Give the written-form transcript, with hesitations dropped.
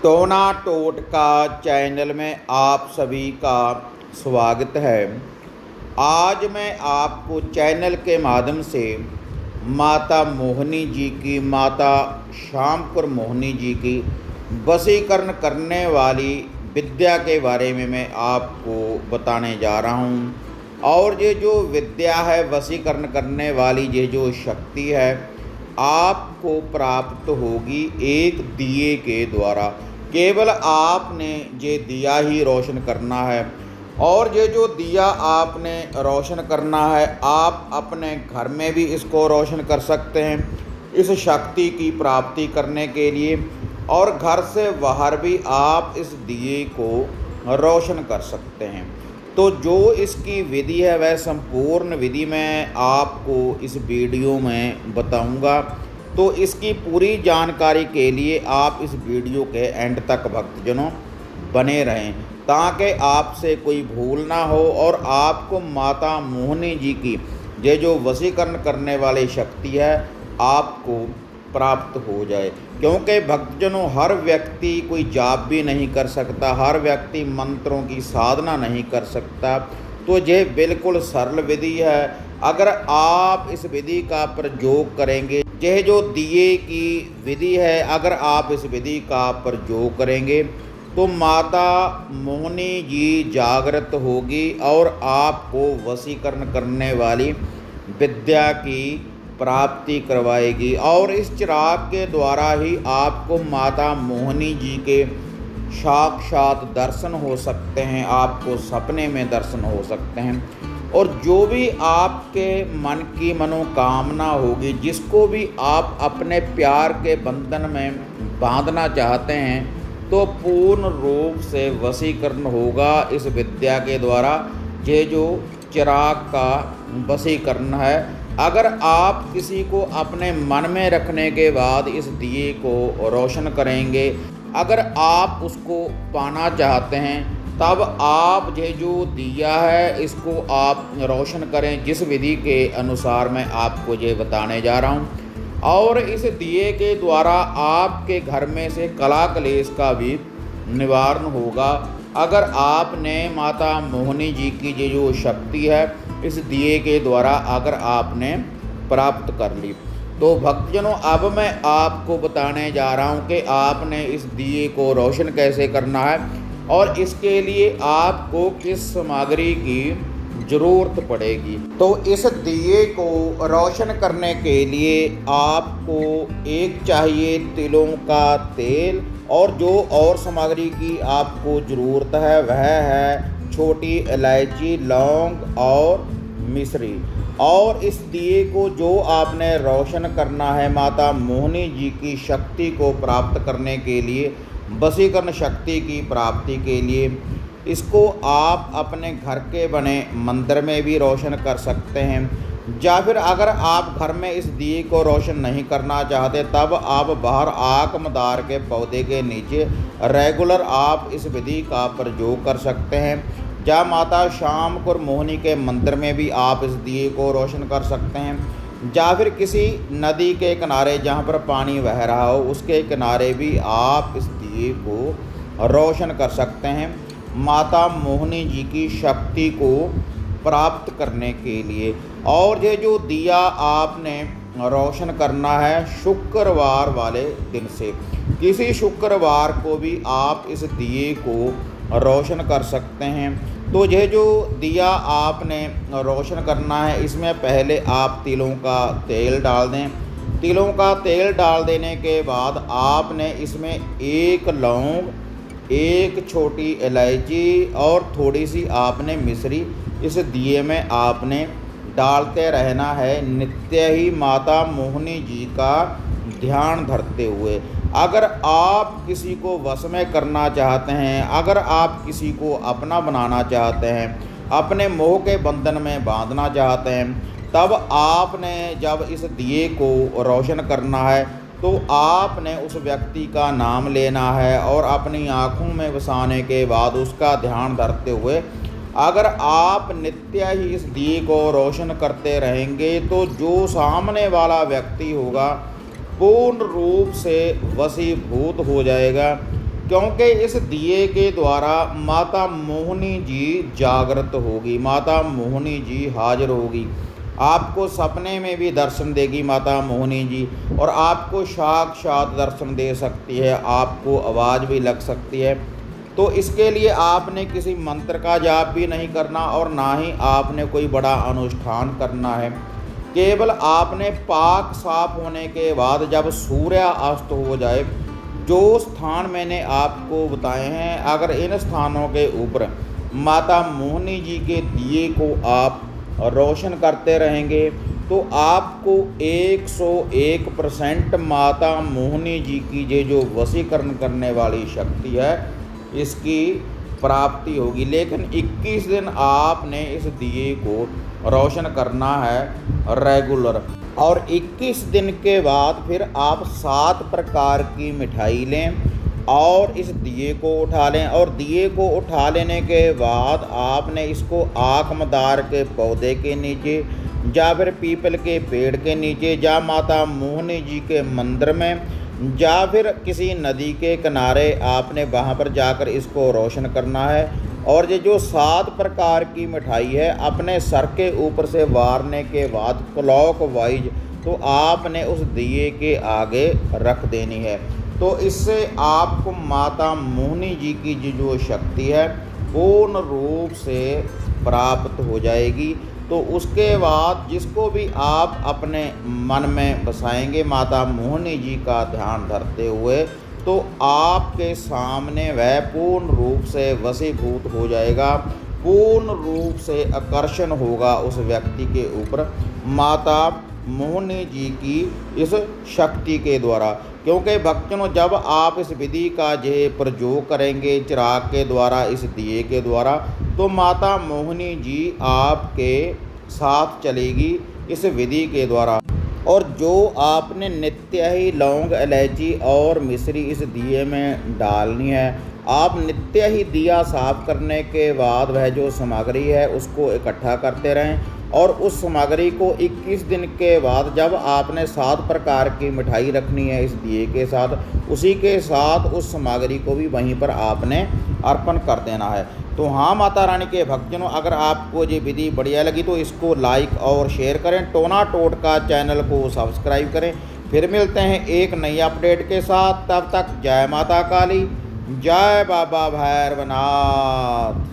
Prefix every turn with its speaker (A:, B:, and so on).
A: टोना टोटका चैनल में आप सभी का स्वागत है। आज मैं आपको चैनल के माध्यम से माता मोहिनी जी की, माता श्यामपुर मोहिनी जी की वशीकरण करने वाली विद्या के बारे में मैं आपको बताने जा रहा हूँ। और ये जो विद्या है, वशीकरण करने वाली ये जो शक्ति है, आपको प्राप्त होगी एक दिए के द्वारा। केवल आपने ये दिया ही रोशन करना है। और ये जो दिया आपने रोशन करना है, आप अपने घर में भी इसको रोशन कर सकते हैं इस शक्ति की प्राप्ति करने के लिए, और घर से बाहर भी आप इस दिए को रोशन कर सकते हैं। तो जो इसकी विधि है वह संपूर्ण विधि मैं आपको इस वीडियो में बताऊंगा। तो इसकी पूरी जानकारी के लिए आप इस वीडियो के एंड तक भक्तजनों बने रहें, ताकि आपसे कोई भूल ना हो और आपको माता मोहिनी जी की ये जो वशीकरण करने वाली शक्ति है आपको प्राप्त हो जाए। क्योंकि भक्तजनों, हर व्यक्ति कोई जाप भी नहीं कर सकता, हर व्यक्ति मंत्रों की साधना नहीं कर सकता। तो ये बिल्कुल सरल विधि है। अगर आप इस विधि का प्रयोग करेंगे, यह जो दिए की विधि है, अगर आप इस विधि का प्रयोग करेंगे तो माता मोहिनी जी जागृत होगी और आपको वशीकरण करने वाली विद्या की प्राप्ति करवाएगी। और इस चिराग के द्वारा ही आपको माता मोहिनी जी के साक्षात दर्शन हो सकते हैं, आपको सपने में दर्शन हो सकते हैं। और जो भी आपके मन की मनोकामना होगी, जिसको भी आप अपने प्यार के बंधन में बांधना चाहते हैं, तो पूर्ण रूप से वशीकरण होगा इस विद्या के द्वारा। ये जो चिराग का वशीकरण है, अगर आप किसी को अपने मन में रखने के बाद इस दिए को रोशन करेंगे, अगर आप उसको पाना चाहते हैं, तब आप ये जो दिया है इसको आप रोशन करें जिस विधि के अनुसार मैं आपको ये बताने जा रहा हूँ। और इस दिए के द्वारा आपके घर में से कला कलेश का भी निवारण होगा। अगर आपने माता मोहिनी जी की ये जो शक्ति है इस दिए के द्वारा अगर आपने प्राप्त कर ली, तो भक्तजनों अब मैं आपको बताने जा रहा हूँ कि आपने इस दिए को रोशन कैसे करना है और इसके लिए आपको किस सामग्री की ज़रूरत पड़ेगी। तो इस दिए को रोशन करने के लिए आपको एक चाहिए तिलों का तेल, और जो और सामग्री की आपको ज़रूरत है वह है छोटी इलायची, लौंग और मिश्री। और इस दिए को जो आपने रोशन करना है माता मोहिनी जी की शक्ति को प्राप्त करने के लिए, वशीकरण शक्ति की प्राप्ति के लिए, इसको आप अपने घर के बने मंदिर में भी रोशन कर सकते हैं। या फिर अगर आप घर में इस दिए को रोशन नहीं करना चाहते, तब आप बाहर आकमदार के पौधे के नीचे रेगुलर आप इस विधि का प्रयोग कर सकते हैं। या माता श्यामपुर मोहिनी के मंदिर में भी आप इस दिए को रोशन कर सकते हैं। या फिर किसी नदी के किनारे जहाँ पर पानी बह रहा हो उसके किनारे भी आप इस दिए को रोशन कर सकते हैं माता मोहिनी जी की शक्ति को प्राप्त करने के लिए। और ये जो दिया आपने रोशन करना है शुक्रवार वाले दिन से, किसी शुक्रवार को भी आप इस दिए को रोशन कर सकते हैं। तो यह जो दिया आपने रोशन करना है, इसमें पहले आप तिलों का तेल डाल दें। तिलों का तेल डाल देने के बाद आपने इसमें एक लौंग, एक छोटी इलायची और थोड़ी सी आपने मिश्री इस दिए में आपने डालते रहना है, नित्य ही माता मोहिनी जी का ध्यान धरते हुए। अगर आप किसी को वश में करना चाहते हैं, अगर आप किसी को अपना बनाना चाहते हैं, अपने मोह के बंधन में बांधना चाहते हैं, तब आपने जब इस दिए को रोशन करना है तो आपने उस व्यक्ति का नाम लेना है और अपनी आँखों में बसाने के बाद उसका ध्यान धरते हुए अगर आप नित्य ही इस दिए को रोशन करते रहेंगे, तो जो सामने वाला व्यक्ति होगा पूर्ण रूप से वशीभूत हो जाएगा। क्योंकि इस दिए के द्वारा माता मोहिनी जी जागृत होगी, माता मोहिनी जी हाजिर होगी। आपको सपने में भी दर्शन देगी माता मोहिनी जी, और आपको साक्षात दर्शन दे सकती है, आपको आवाज़ भी लग सकती है। तो इसके लिए आपने किसी मंत्र का जाप भी नहीं करना और ना ही आपने कोई बड़ा अनुष्ठान करना है। केवल आपने पाक साफ होने के बाद जब सूर्यास्त हो जाए, जो स्थान मैंने आपको बताए हैं, अगर इन स्थानों के ऊपर माता मोहिनी जी के दिए को आप रोशन करते रहेंगे तो आपको 101% माता मोहिनी जी की ये जो वशीकरण करने वाली शक्ति है इसकी प्राप्ति होगी। लेकिन 21 दिन आपने इस दिए को रोशन करना है रेगुलर, और 21 दिन के बाद फिर आप 7 प्रकार की मिठाई लें और इस दिए को उठा लें। और दिए को उठा लेने के बाद आपने इसको आकमदार के पौधे के नीचे या फिर पीपल के पेड़ के नीचे या माता मोहिनी जी के मंदिर में या फिर किसी नदी के किनारे आपने वहाँ पर जाकर इसको रोशन करना है। और ये जो 7 प्रकार की मिठाई है अपने सर के ऊपर से वारने के बाद क्लॉकवाइज तो आपने उस दिए के आगे रख देनी है। तो इससे आपको माता मोहिनी जी की जो शक्ति है पूर्ण रूप से प्राप्त हो जाएगी। तो उसके बाद जिसको भी आप अपने मन में बसाएंगे माता मोहिनी जी का ध्यान धरते हुए, तो आपके सामने वह पूर्ण रूप से वशीभूत हो जाएगा, पूर्ण रूप से आकर्षण होगा उस व्यक्ति के ऊपर माता मोहिनी जी की इस शक्ति के द्वारा। क्योंकि भक्तों, जब आप इस विधि का ये प्रयोग करेंगे चिराग के द्वारा, इस दिए के द्वारा, तो माता मोहिनी जी आपके साथ चलेगी इस विधि के द्वारा। और जो आपने नित्य ही लौंग, इलायची और मिश्री इस दिए में डालनी है, आप नित्य ही दिया साफ करने के बाद वह जो सामग्री है उसको इकट्ठा करते रहें। और उस सामग्री को 21 दिन के बाद जब आपने 7 प्रकार की मिठाई रखनी है इस दिए के साथ, उसी के साथ उस सामग्री को भी वहीं पर आपने अर्पण कर देना है। तो हाँ माता रानी के भक्तजनों, अगर आपको ये विधि बढ़िया लगी तो इसको लाइक और शेयर करें, टोना टोटका चैनल को सब्सक्राइब करें। फिर मिलते हैं एक नई अपडेट के साथ, तब तक जय माता काली, जय बाबा भैरवनाथ।